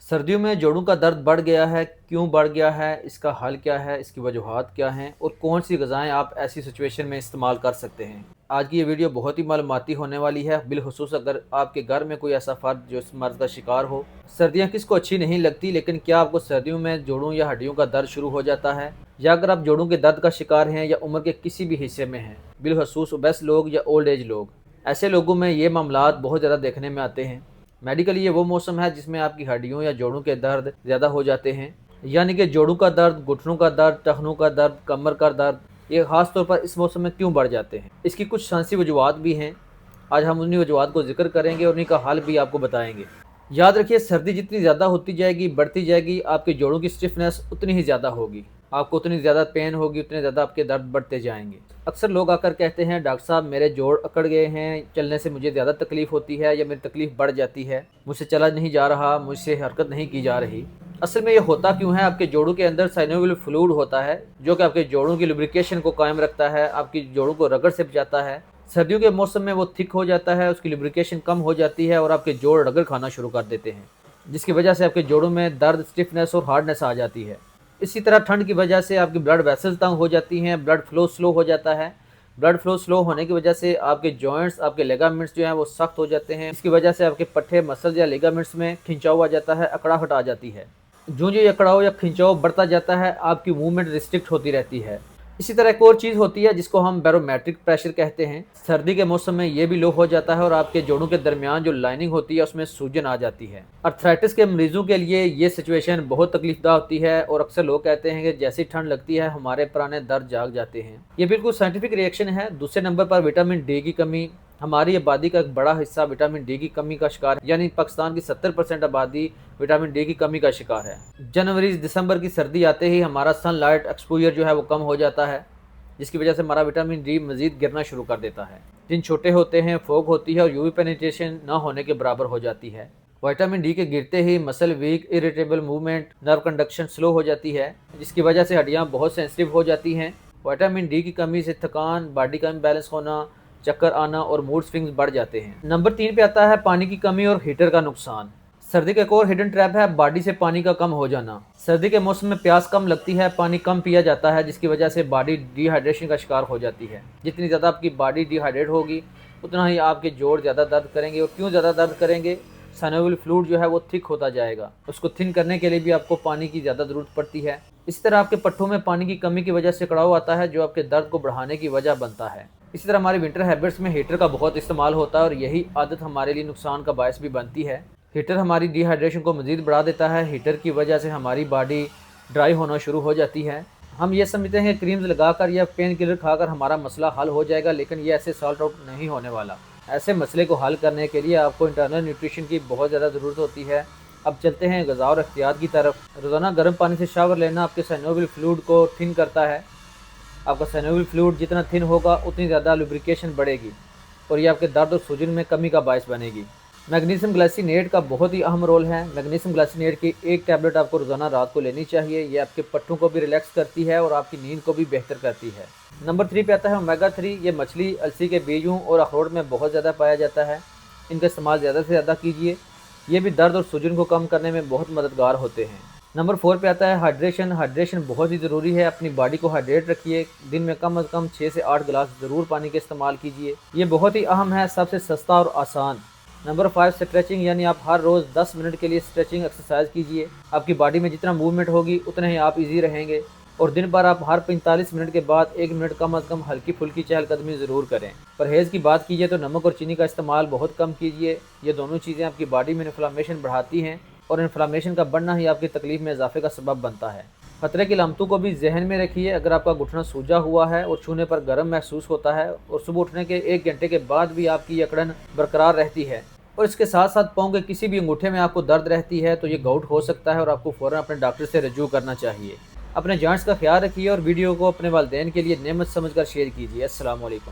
सर्दियों में जोड़ों का दर्द बढ़ गया है, क्यों बढ़ गया है, इसका हल क्या है, इसकी वजूहात क्या हैं और कौन सी ग़िज़ाएँ आप ऐसी सिचुएशन में इस्तेमाल कर सकते हैं। आज की ये वीडियो बहुत ही मालूमाती होने वाली है, बिलख़ुसूस अगर आपके घर में कोई ऐसा फ़र्द जो इस मर्ज़ का शिकार हो। सर्दियाँ किसको अच्छी नहीं लगती, लेकिन क्या आपको सर्दियों में जोड़ों या हड्डियों का दर्द शुरू हो जाता है, या अगर आप जोड़ों के दर्द का शिकार हैं या उम्र के किसी भी हिस्से में हैं, बिलख़ुसूस ओबेस लोग या ओल्ड एज लोग, ऐसे लोगों में ये मामलात बहुत ज़्यादा देखने में आते हैं। मेडिकली ये वो मौसम है जिसमें आपकी हड्डियों या जोड़ों के दर्द ज़्यादा हो जाते हैं, यानी कि जोड़ों का दर्द, घुटनों का दर्द, टखनों का दर्द, कमर का दर्द, ये ख़ास तौर पर इस मौसम में क्यों बढ़ जाते हैं। इसकी कुछ साइंसी वजूहात भी हैं। आज हम उन्हीं वजूहात को जिक्र करेंगे और उन्हीं का हल भी आपको बताएंगे। याद रखिए, सर्दी जितनी ज़्यादा होती जाएगी, बढ़ती जाएगी, आपके जोड़ों की स्टिफनेस उतनी ही ज़्यादा होगी, आपको उतनी ज़्यादा पेन होगी, उतने ज़्यादा आपके दर्द बढ़ते जाएंगे। अक्सर लोग आकर कहते हैं, डॉक्टर साहब मेरे जोड़ अकड़ गए हैं, चलने से मुझे ज़्यादा तकलीफ़ होती है या मेरी तकलीफ़ बढ़ जाती है, मुझसे चला नहीं जा रहा, मुझसे हरकत नहीं की जा रही। असल में ये होता क्यों है? आपके जोड़ों के अंदर साइनोवियल फ्लूइड होता है जो कि आपके जोड़ों की लुब्रिकेशन को कायम रखता है, आपकी जोड़ों को रगड़ से बचाता है। सर्दियों के मौसम में वो थिक हो जाता है, उसकी लुब्रिकेशन कम हो जाती है और आपके जोड़ रगड़ खाना शुरू कर देते हैं, जिसकी वजह से आपके जोड़ों में दर्द, स्टिफनेस और हार्डनेस आ जाती है। इसी तरह ठंड की वजह से आपकी ब्लड वेसल्स तंग हो जाती हैं, ब्लड फ्लो स्लो हो जाता है। ब्लड फ्लो स्लो होने की वजह से आपके जॉइंट्स, आपके लिगामेंट्स जो हैं वो सख्त हो जाते हैं। इसकी वजह से आपके पट्टे, मसल्स या लिगामेंट्स में खिंचाव आ जाता है, अकड़ाहट आ जाती है। जो ये अकड़ाव या खिंचाव बढ़ता जाता है, आपकी मूवमेंट रिस्ट्रिक्ट होती रहती है। इसी तरह एक और चीज़ होती है जिसको हम बैरोमेट्रिक प्रेशर कहते हैं। सर्दी के मौसम में ये भी लो हो जाता है और आपके जोड़ों के दरमियान जो लाइनिंग होती है उसमें सूजन आ जाती है। अर्थराइटिस के मरीजों के लिए ये सिचुएशन बहुत तकलीफदा होती है और अक्सर लोग कहते हैं कि जैसी ठंड लगती है हमारे पुराने दर्द जाग जाते हैं। ये बिल्कुल साइंटिफिक रिएक्शन है। दूसरे नंबर पर विटामिन डी की कमी। हमारी आबादी का एक बड़ा हिस्सा विटामिन डी की कमी का शिकार है, यानी पाकिस्तान की 70% आबादी विटामिन डी की कमी का शिकार है। जनवरी दिसंबर की सर्दी आते ही हमारा सनलाइट एक्सपोजर जो है वो कम हो जाता है, जिसकी वजह से हमारा विटामिन डी मजीद गिरना शुरू कर देता है। दिन छोटे होते हैं, फॉग होती है और यूवी पेनिट्रेशन ना होने के बराबर हो जाती है। विटामिन डी के गिरते ही muscle weak, irritable movement, nerve conduction slow हो जाती है, जिसकी वजह से हड्डियाँ बहुत सेंसिटिव हो जाती हैं। विटामिन डी की कमी से थकान, बॉडी का इम्बैलेंस होना, चक्कर आना और मूड स्विंग्स बढ़ जाते हैं। नंबर 3 पे आता है पानी की कमी और हीटर का नुकसान। सर्दी का एक और हिडन ट्रैप है बॉडी से पानी का कम हो जाना। सर्दी के मौसम में प्यास कम लगती है, पानी कम पिया जाता है, जिसकी वजह से बॉडी डिहाइड्रेशन का शिकार हो जाती है। जितनी ज़्यादा आपकी बॉडी डिहाइड्रेट होगी, उतना ही आपके जोड़ ज़्यादा दर्द करेंगे। और क्यों ज़्यादा दर्द करेंगे? साइनोवियल फ्लूइड जो है वो थिक होता जाएगा। उसको थिन करने के लिए भी आपको पानी की ज़्यादा ज़रूरत पड़ती है। इसी तरह आपके पट्टों में पानी की कमी की वजह से कड़ाव आता है, जो आपके दर्द को बढ़ाने की वजह बनता है। इसी तरह हमारी विंटर हैबिट्स में हीटर का बहुत इस्तेमाल होता है और यही आदत हमारे लिए नुकसान का बायस भी बनती है। हीटर हमारी डिहाइड्रेशन को मज़ीद बढ़ा देता है। हीटर की वजह से हमारी बॉडी ड्राई होना शुरू हो जाती है। हम ये समझते हैं कि क्रीम्स लगाकर या पेन किलर खाकर हमारा मसला हल हो जाएगा, लेकिन ये ऐसे सॉल्व आउट नहीं होने वाला। ऐसे मसले को हल करने के लिए आपको इंटरनल न्यूट्रिशन की बहुत ज़्यादा ज़रूरत होती है। अब चलते हैं ग़िज़ा और एहतियात की तरफ। रोज़ाना गर्म पानी से शावर लेना आपके साइनोवियल फ्लूइड को थिन करता है। आपका साइनोवियल फ्लूइड जितना थिन होगा, उतनी ज़्यादा लुब्रिकेशन बढ़ेगी और ये आपके दर्द और सूजन में कमी का बायस बनेगी। मैग्नीशियम ग्लाइसिनेट का बहुत ही अहम रोल है। मैग्नीशियम ग्लाइसिनेट की एक टैबलेट आपको रोज़ाना रात को लेनी चाहिए। ये आपके पट्टों को भी रिलैक्स करती है और आपकी नींद को भी बेहतर करती है। नंबर 3 पे आता है ओमेगा 3। ये मछली, अलसी के बीजों और अखरोट में बहुत ज़्यादा पाया जाता है। इनका इस्तेमाल ज़्यादा से ज़्यादा कीजिए। ये भी दर्द और सूजन को कम करने में बहुत मददगार होते हैं। नंबर 4 पे आता है हाइड्रेशन। हाइड्रेशन बहुत ही ज़रूरी है। अपनी बॉडी को हाइड्रेट रखिए। दिन में कम से कम 6 से 8 गिलास ज़रूर पानी के इस्तेमाल कीजिए। ये बहुत ही अहम है, सबसे सस्ता और आसान। नंबर 5 स्ट्रेचिंग, यानी आप हर रोज़ 10 मिनट के लिए स्ट्रेचिंग एक्सरसाइज कीजिए। आपकी बॉडी में जितना मूवमेंट होगी उतने ही आप इजी रहेंगे और दिन भर आप हर 45 मिनट के बाद 1 मिनट कम से कम हल्की फुल्की चहलकदमी ज़रूर करें। परहेज़ की बात कीजिए तो नमक और चीनी का इस्तेमाल बहुत कम कीजिए। ये दोनों चीज़ें आपकी बॉडी में इन्फ्लामेशन बढ़ाती हैं और इन्फ्लामेशन का बढ़ना ही आपकी तकलीफ में इजाफे का सबब बनता है। खतरे की अलामतों को भी जहन में रखिए। अगर आपका घुटना सूजा हुआ है और छूने पर गर्म महसूस होता है और सुबह उठने के 1 घंटे के बाद भी आपकी अकड़न बरकरार रहती है और इसके साथ साथ पाँव के किसी भी अंगूठे में आपको दर्द रहती है, तो ये गाउट हो सकता है और आपको फ़ौरन अपने डॉक्टर से रजू करना चाहिए। अपने जॉइंट्स का ख्याल रखिए और वीडियो को अपने वालिदैन के लिए नेमत समझकर शेयर कीजिए। अस्सलाम वालेकुम।